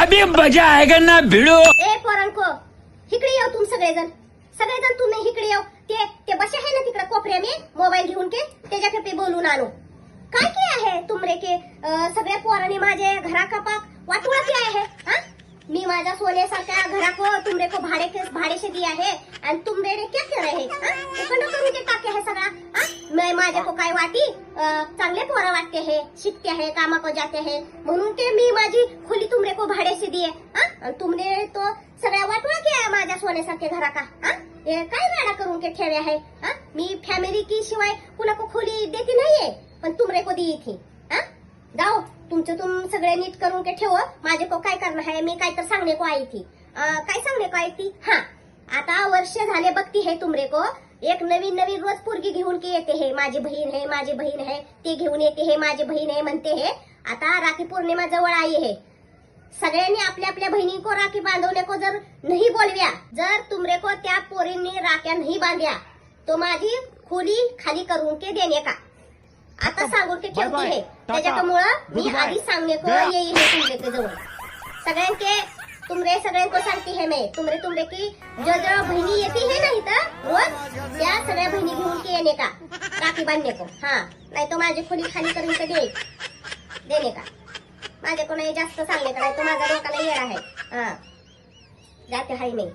अभी मजा आएगा ना भिड़ो. ए पोरांको, इकडे येऊ तुम सगळेजण तुम्ही इकडे येऊ. ते बसे आहे ना तिकडे कोपऱ्या मी मोबाईल घेऊन के त्याच्याकडे बोलून आणू. काय काय आहे तुमरे के सगळ्या पोरांनी माझे घरा कपाक वाटुळा की आहे. हा, मी माझ्या सोन्यासारख्या घरा को तुमरे को भाडे से दिया है आणि तुमरे ने क्या केलं आहे. उकंड करून ते टाके आहे सगळा. मैं माझे को काय वाटी चांगले पोरा वाटते है, शिकते है, कामा को जाते है म्हणून ते मी माझी खोली तुमरे को भाडे से दिए. आणि तुमने तो सगळ्या वाटुळा की आहे माझ्या सोन्यासारखे घरा का. हे काय वेळा करून के ठेवे आहे. मी फॅमिली की शिवाय कुणा को खोली देती नाहीये पण तुमरे को दी थी. जाओ तुमचं तुम सगळे नीट करून के ठेव. माझे को काय करणार आहे. मी काय तर सांगणे को आई थी. काय सांगणे को आई थी. हा, आता वर्ष झाले बघती है तुमरे को एक नवीन नवीन रोज पोरगी घेऊन के येते है. माझी बहीण है, माझी बहीण है, ते घेऊन येते है, माझी बहीण है म्हणते है. आता राखी पौर्णिमा जवळ आई है. सगळ्यांनी आपल्या आपल्या बहिणी को राखी बांधवणे को जर नाही बोलव्या, जर तुमरे को त्या पोरींनी राख्या नाही बांध्या तो माझी खोली खाली करून के देणे का. आता सांगून ते ठेवते है. त्याच्यामुळं मी आधी सांगणे को येईल तुमरे जवळ सगळ्यांके. तुमरे सगळ्यांको सांगते है मैं तुमरे की जो बहिणी येते है ना इथं रोज त्या सगळ्या बहिणी घेऊन के येणे का राखी बांधणे को. हा, नाही तो माझी खोली खाली करून के देणे का. माझ्या कोणी जास्त सांगणे का नाही तो माझा डोकाला येणार आहे. हा, जाते हाय नाही.